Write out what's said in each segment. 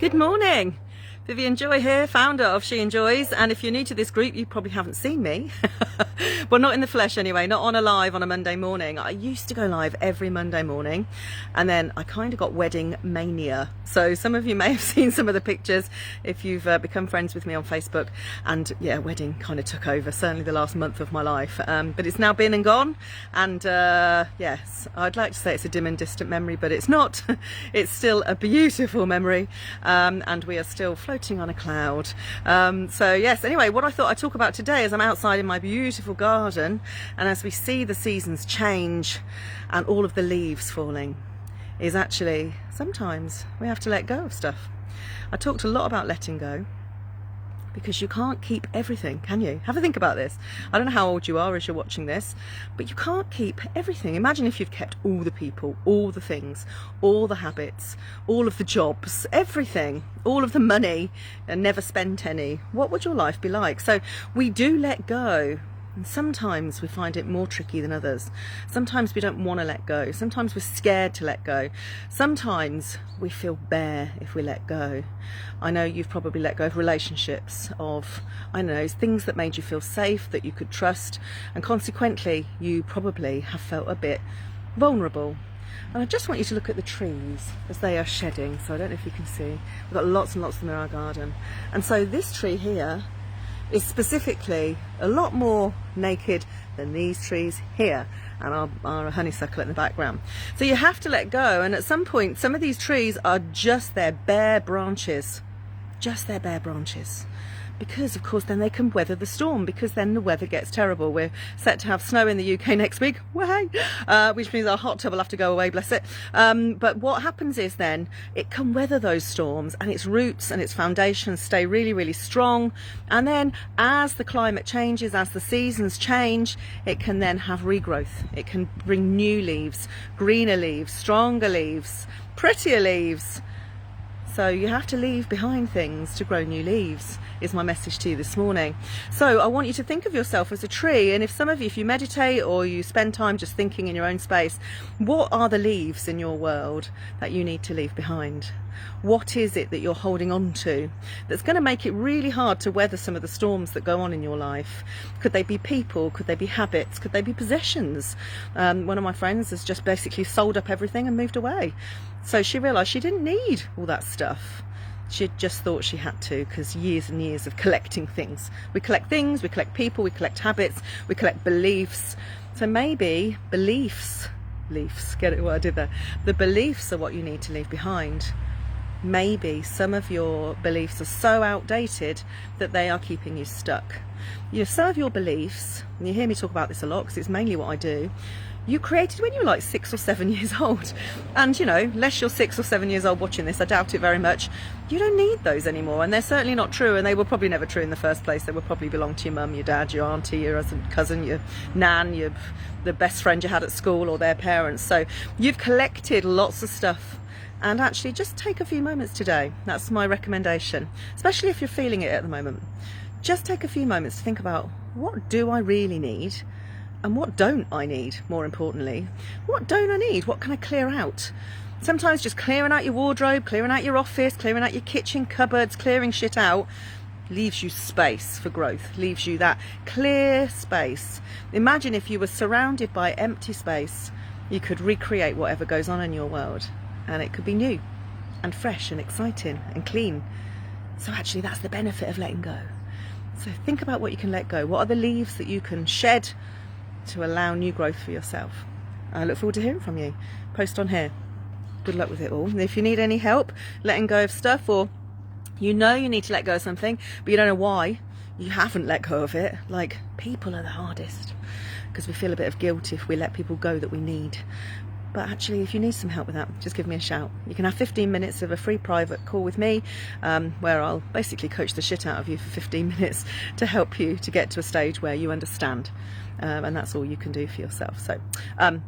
Good morning. Vivian Joy here, founder of She Enjoys, and if you're new to this group you probably haven't seen me. Well, not in the flesh anyway, not on a live on a Monday morning. I used to go live every Monday morning and then I kind of got wedding mania. So some of you may have seen some of the pictures if you've become friends with me on Facebook, and yeah, wedding kind of took over, certainly the last month of my life, but it's now been and gone, and yes, I'd like to say it's a dim and distant memory, but it's not. It's still a beautiful memory, and we are still floating on a cloud. So yes, anyway, what I thought I'd talk about today is I'm outside in my beautiful garden, and as we see the seasons change and all of the leaves falling, is actually sometimes we have to let go of stuff. I talked a lot about letting go, because you can't keep everything, can you? Have a think about this. I don't know how old you are as you're watching this, but you can't keep everything. Imagine if you've kept all the people, all the things, all the habits, all of the jobs, everything, all of the money, and never spent any. What would your life be like? So we do let go. And sometimes we find it more tricky than others. Sometimes we don't want to let go. Sometimes we're scared to let go. Sometimes we feel bare if we let go. I know you've probably let go of relationships, of, I don't know, things that made you feel safe, that you could trust, and consequently you probably have felt a bit vulnerable. And I just want you to look at the trees as they are shedding. So I don't know if you can see, we've got lots and lots of them in our garden. And so this tree here is specifically a lot more naked than these trees here, and our honeysuckle in the background. So you have to let go, and at some point some of these trees are just their bare branches, because of course then they can weather the storm, because then the weather gets terrible. We're set to have snow in the UK next week, which means our hot tub will have to go away, bless it. But what happens is then it can weather those storms, and its roots and its foundations stay really, really strong. And then as the climate changes, as the seasons change, it can then have regrowth. It can bring new leaves, greener leaves, stronger leaves, prettier leaves. So you have to leave behind things to grow new leaves, is my message to you this morning. So I want you to think of yourself as a tree, and if some of you, if you meditate or you spend time just thinking in your own space, what are the leaves in your world that you need to leave behind? What is it that you're holding on to that's going to make it really hard to weather some of the storms that go on in your life? Could they be people? Could they be habits? Could they be possessions? One of my friends has just basically sold up everything and moved away. So she realised she didn't need all that stuff. She just thought she had to, because years and years of collecting things. We collect things, we collect people, we collect habits, we collect beliefs. So maybe beliefs, get it what I did there? The beliefs are what you need to leave behind. Maybe some of your beliefs are so outdated that they are keeping you stuck. You know, some of your beliefs, and you hear me talk about this a lot because it's mainly what I do, you created when you were like 6 or 7 years old. And you know, unless you're 6 or 7 years old watching this, I doubt it very much, you don't need those anymore, and they're certainly not true, and they were probably never true in the first place. They would probably belong to your mum, your dad, your auntie, your cousin, your nan, the best friend you had at school, or their parents. So you've collected lots of stuff. And actually just take a few moments today. That's my recommendation, especially if you're feeling it at the moment. Just take a few moments to think about, what do I really need? And what don't I need, more importantly? What don't I need? What can I clear out? Sometimes just clearing out your wardrobe, clearing out your office, clearing out your kitchen cupboards, clearing shit out, leaves you space for growth, leaves you that clear space. Imagine if you were surrounded by empty space, you could recreate whatever goes on in your world. And it could be new and fresh and exciting and clean. So actually that's the benefit of letting go. So think about what you can let go. What are the leaves that you can shed to allow new growth for yourself? I look forward to hearing from you. Post on here. Good luck with it all. And if you need any help letting go of stuff, or you know you need to let go of something but you don't know why you haven't let go of it, like people are the hardest, because we feel a bit of guilt if we let people go that we need. But actually, if you need some help with that, just give me a shout. You can have 15 minutes of a free private call with me, where I'll basically coach the shit out of you for 15 minutes to help you to get to a stage where you understand. And that's all you can do for yourself. So I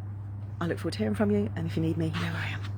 look forward to hearing from you. And if you need me, you know where I am.